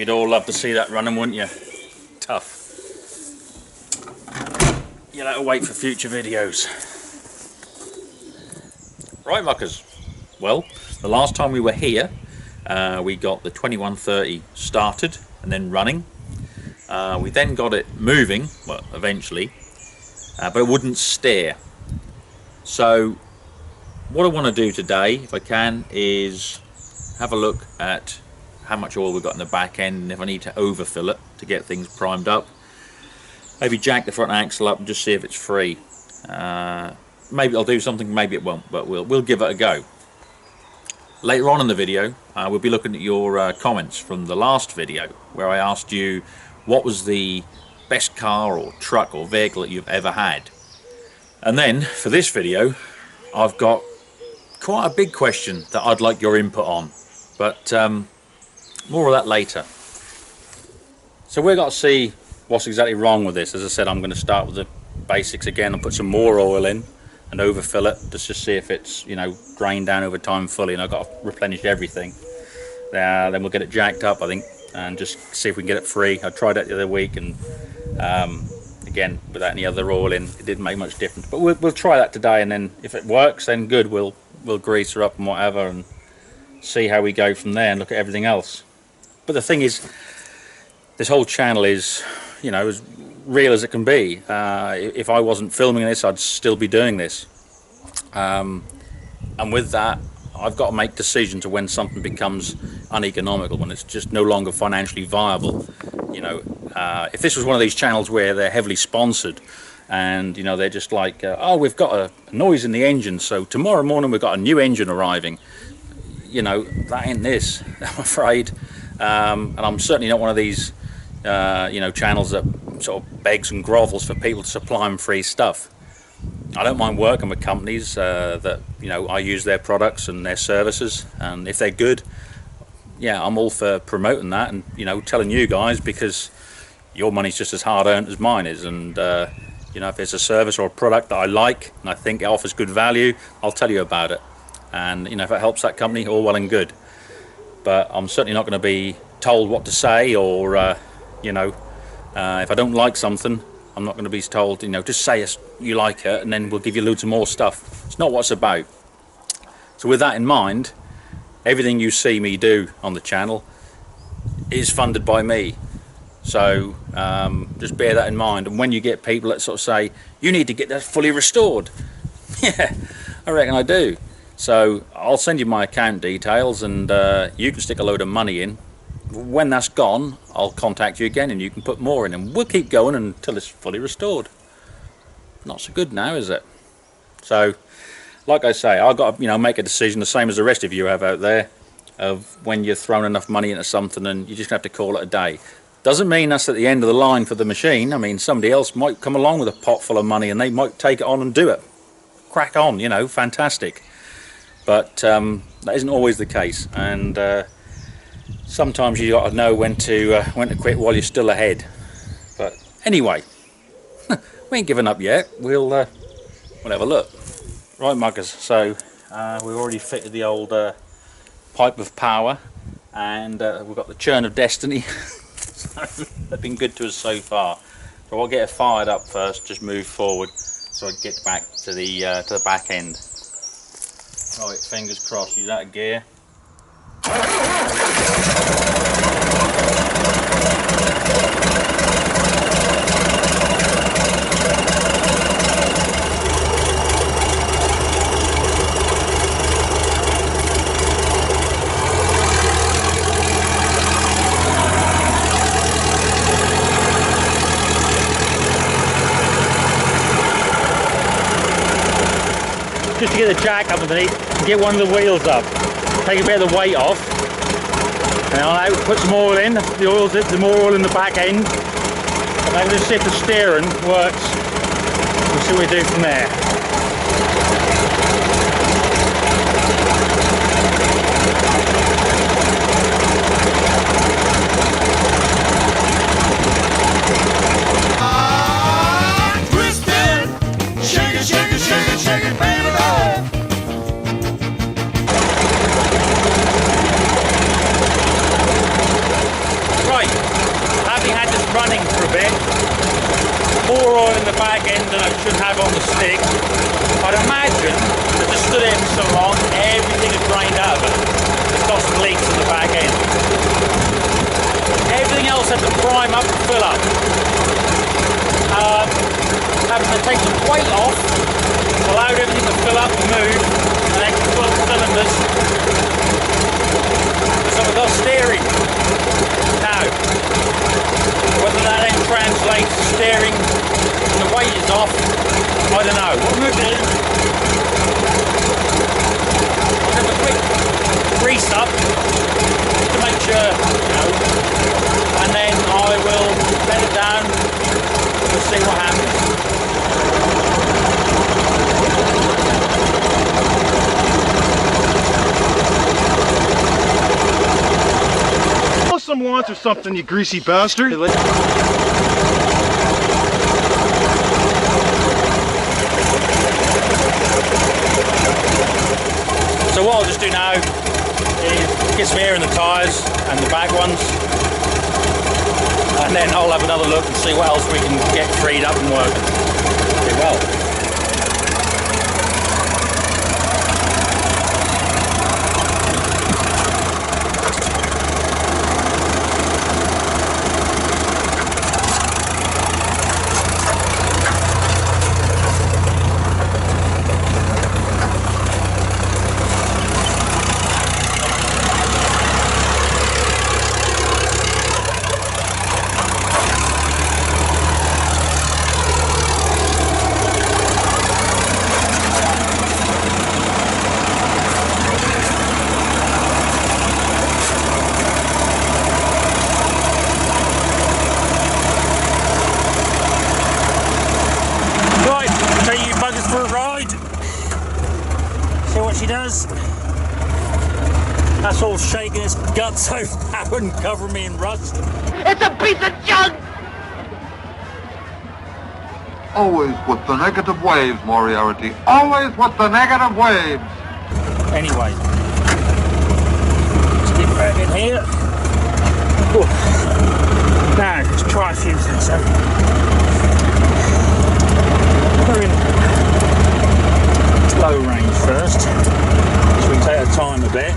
You'd all love to see that running, wouldn't you? Tough. You'll have to wait for future videos. Right, muckers. Well, the last time we were here, we got the 2130 started and then running. We then got it moving, well, eventually, but it wouldn't steer. So what I want to do today, if I can, is have a look at how much oil we've got in the back end and if I need to overfill it to get things primed up. Maybe jack the front axle up and just see if it's free. Maybe I'll do something, maybe it won't, but we'll give it a go. Later on in the video, we'll be looking at your comments from the last video where I asked you what was the best car or truck or vehicle that you've ever had. And then for this video, I've got quite a big question that I'd like your input on, but more of that later. So we've got to see what's exactly wrong with this. As I said, I'm going to start with the basics again and put some more oil in and overfill it just to see if it's, you know, drained down over time fully, and I've got to replenish everything. Then we'll get it jacked up, I think, and just see if we can get it free. I tried that the other week, and again, without any other oil in, it didn't make much difference. But we'll try that today, and then if it works, then good. We'll grease her up and whatever, and see how we go from there, and look at everything else. But the thing is, this whole channel is, you know, as real as it can be. If I wasn't filming this, I'd still be doing this. And with that, I've got to make decisions of when something becomes uneconomical, when it's just no longer financially viable. You know, if this was one of these channels where they're heavily sponsored, and you know they're just like, oh, we've got a noise in the engine, so tomorrow morning we've got a new engine arriving. You know, that ain't this, I'm afraid. And I'm certainly not one of these you know, channels that sort of begs and grovels for people to supply them free stuff. I don't mind working with companies that, you know, I use their products and their services, and if they're good, yeah, I'm all for promoting that and, you know, telling you guys, because your money's just as hard earned as mine is. And you know, if there's a service or a product that I like and I think it offers good value, I'll tell you about it. And you know, if it helps that company, all well and good. But I'm certainly not going to be told what to say, or you know, if I don't like something, I'm not going to be told, you know, just say you like it and then we'll give you loads of more stuff. It's not what it's about. So with that in mind, everything you see me do on the channel is funded by me. So just bear that in mind. And when you get people that sort of say, you need to get that fully restored, yeah, I reckon I do. So I'll send you my account details, and you can stick a load of money in. When that's gone, I'll contact you again and you can put more in, and we'll keep going until it's fully restored. Not so good now, is it? So like I say, I've got to, you know, make a decision the same as the rest of you have out there, of when you've thrown enough money into something and you just have to call it a day. Doesn't mean that's at the end of the line for the machine. I mean, somebody else might come along with a pot full of money and they might take it on and do it. Crack on, you know, fantastic. But that isn't always the case, and sometimes you got to know when to quit while you're still ahead. But anyway, we ain't given up yet. We'll have a look. Right, muggers. So we've already fitted the old pipe of power, and we've got the churn of destiny. So they've been good to us so far. So I'll get it fired up first. Just move forward so I get back to the back end. Right, fingers crossed. She's out of gear. Just to get the jack up underneath, get one of the wheels up, take a bit of the weight off, and I'll put some oil in. The more oil in the back end, and then just see if the steering works. We'll see what we do from there. Right, to take some weight off, allowed everything to fill up and move, and then 12 cylinders. So we've got steering. Now, whether that then translates to steering and the weight is off, I don't know. What I'm going to do, I'll have a quick grease up to make sure, you know, and then I will let it down. We'll see what happens. Some wants or something, you greasy bastard. So what I'll just do now is get some air in the tyres and the back ones, and then I'll have another look and see what else we can get freed up and working. Okay, well. She does. That's all shaking its guts out now and covering me in rust. It's a piece of junk! Always with the negative waves, Moriarty. Always with the negative waves. Anyway, let's get back in here. Ooh. Now, let's try a few things. We're in low range first, so we can take our time a bit.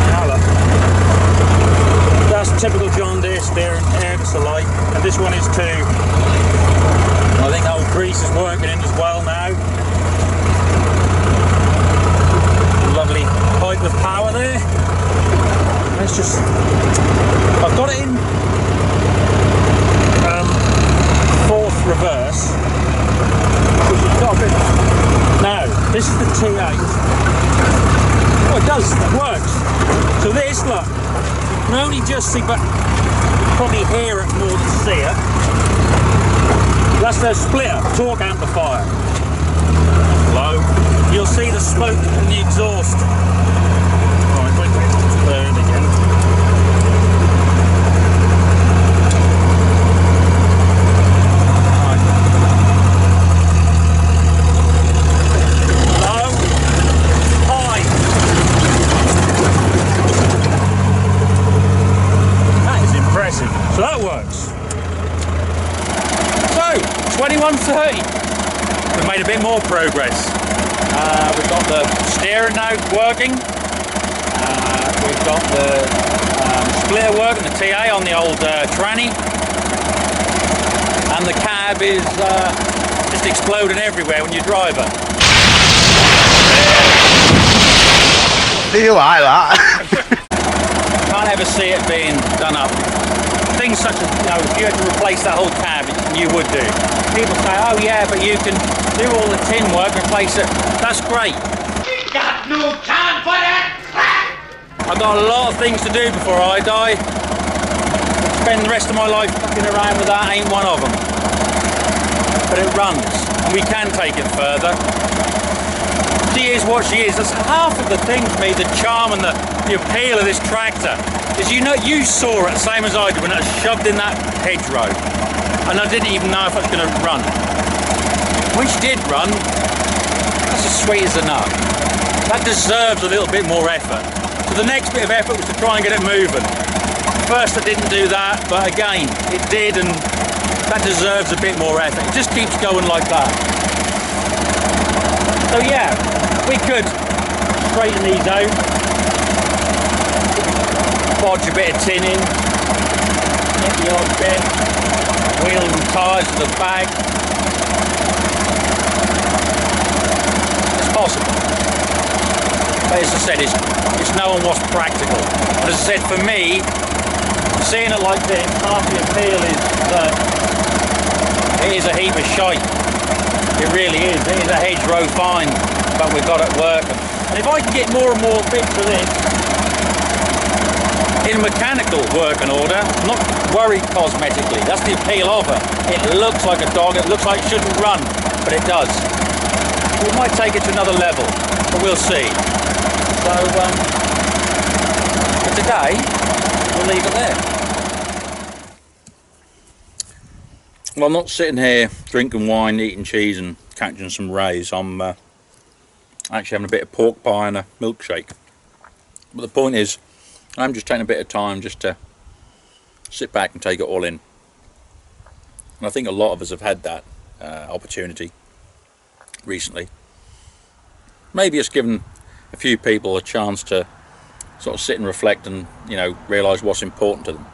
Now look, that's typical John Deere steering, air to light, and this one is too. I think old grease is working in as well now. Lovely pipe of power there. Let's just, I've got it in fourth reverse, which has got a bit. Now, this is the T8. Oh, it does, it works. So this, look, you can only just see, but probably hear it more than see it. That's the splitter, torque amplifier. Low. You'll see the smoke in the exhaust. Right, wait, there it again. So that works. So, 2130. We've made a bit more progress. We've got the steering now working. We've got the splitter working, the TA on the old tranny. And the cab is just exploding everywhere when you drive it. Do you like that? Can't ever see it being done up. Things such as, you know, if you had to replace that whole cab, you would do. People say, oh yeah, but you can do all the tin work and replace it. That's great. Got no time for that crap! I've got a lot of things to do before I die. Spend the rest of my life fucking around with that ain't one of them. But it runs, and we can take it further. She is what she is. That's half of the thing for me, the charm and the appeal of this tractor. Is, you know, you saw it, same as I did, when I was shoved in that hedgerow. And I didn't even know if I was going to run. When she did run, that's as sweet as a nut. That deserves a little bit more effort. So the next bit of effort was to try and get it moving. First I didn't do that, but again, it did, and that deserves a bit more effort. It just keeps going like that. So yeah, we could straighten these out. bodge a bit of tin in, hit the odd bit, wheels and tyres to the bag. It's possible. But as I said, it's knowing what's practical. But as I said, for me, seeing it like this, half the appeal is that it is a heap of shite. It really is. It is a hedgerow fine, but we've got it working. And if I can get more and more bits of this in mechanical working order, not worried cosmetically, that's the appeal of it. It looks like a dog, it looks like it shouldn't run, but it does. We might take it to another level, but we'll see. So, for today, we'll leave it there. Well, I'm not sitting here drinking wine, eating cheese and catching some rays. I'm actually having a bit of pork pie and a milkshake. But the point is, I'm just taking a bit of time just to sit back and take it all in. And I think a lot of us have had that opportunity recently. Maybe it's given a few people a chance to sort of sit and reflect and, you know, realise what's important to them.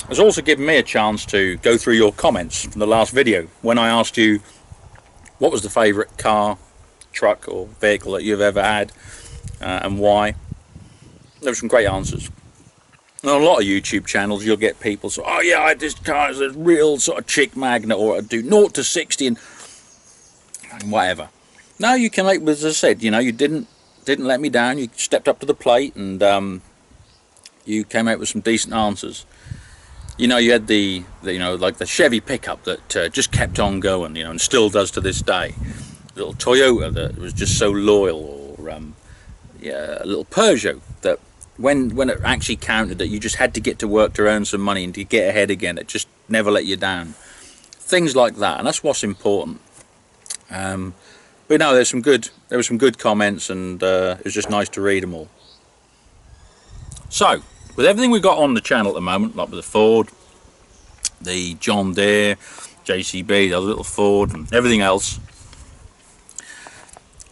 It's also given me a chance to go through your comments from the last video when I asked you what was the favourite car, truck or vehicle that you've ever had and why. There were some great answers. And on a lot of YouTube channels you'll get people say, oh yeah, I had this car, it's a real sort of chick magnet, or I'd do 0 to 60 and whatever. No, you came out, as I said, you know, you didn't let me down, you stepped up to the plate and you came out with some decent answers. You know, you had the you know, like the Chevy pickup that just kept on going, you know, and still does to this day. A little Toyota that was just so loyal, or yeah, a little Peugeot that when it actually counted, that you just had to get to work to earn some money and to get ahead again, it just never let you down. Things like that, and that's what's important. But no, there were some good comments, and it was just nice to read them all. So, with everything we've got on the channel at the moment, like with the Ford, the John Deere, JCB, the other little Ford, and everything else,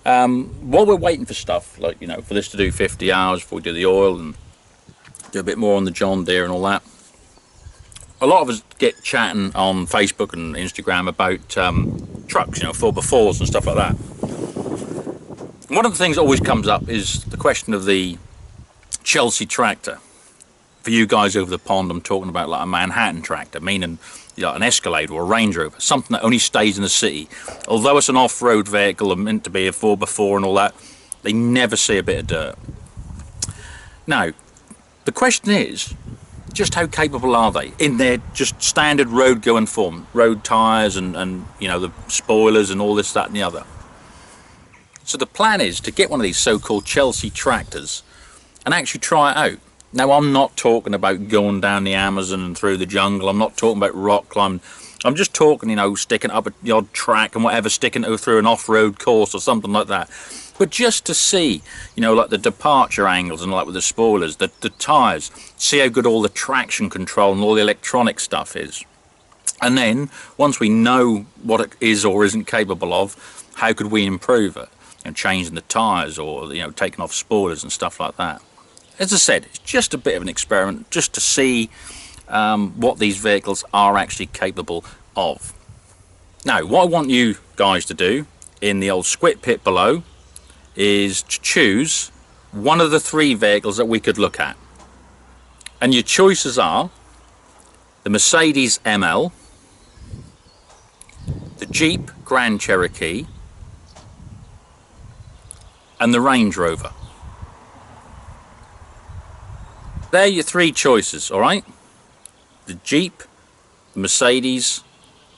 while we're waiting for stuff, like, you know, for this to do 50 hours before we do the oil and do a bit more on the John Deere and all that, a lot of us get chatting on Facebook and Instagram about trucks, you know, 4x4s and stuff like that. And one of the things that always comes up is the question of the Chelsea tractor. For you guys over the pond, I'm talking about like a Manhattan tractor, meaning, you know, an Escalade or a Range Rover, something that only stays in the city. Although it's an off-road vehicle and meant to be a 4x4 and all that, they never see a bit of dirt. Now, the question is, just how capable are they in their just standard road-going form, road tyres and you know, the spoilers and all this, that and the other. So the plan is to get one of these so-called Chelsea tractors and actually try it out. Now, I'm not talking about going down the Amazon and through the jungle. I'm not talking about rock climbing. I'm just talking, you know, sticking up the odd track and whatever, sticking it through an off-road course or something like that. But just to see, you know, like the departure angles and like with the spoilers, the tyres, see how good all the traction control and all the electronic stuff is. And then, once we know what it is or isn't capable of, how could we improve it? You know, changing the tyres or, you know, taking off spoilers and stuff like that. As I said, it's just a bit of an experiment, just to see what these vehicles are actually capable of. Now, what I want you guys to do in the old squid pit below is to choose one of the 3 vehicles that we could look at. And your choices are the Mercedes ML, the Jeep Grand Cherokee, and the Range Rover. They're your 3 choices, alright? The Jeep, the Mercedes,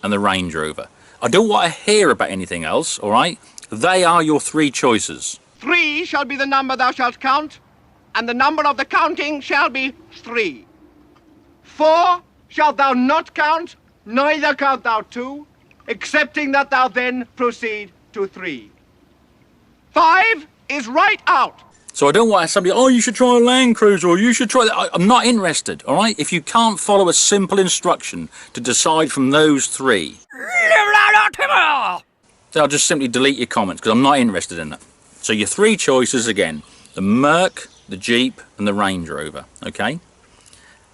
and the Range Rover. I don't want to hear about anything else, alright? They are your 3 choices. 3 shall be the number thou shalt count, and the number of the counting shall be 3. 4 shalt thou not count, neither count thou 2, excepting that thou then proceed to 3. 5 is right out. So I don't want somebody, oh, you should try a Land Cruiser, or you should try that. I'm not interested, all right? If you can't follow a simple instruction to decide from those 3, then I'll just simply delete your comments, because I'm not interested in that. So your 3 choices again, the Muck, the Jeep and the Range Rover, okay?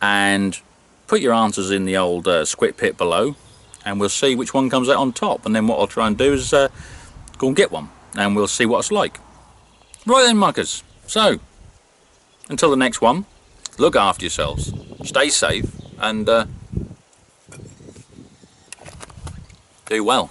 And put your answers in the old squid pit below, and we'll see which one comes out on top. And then what I'll try and do is go and get one, and we'll see what it's like. Right then, muckers. So, until the next one, look after yourselves, stay safe, and do well.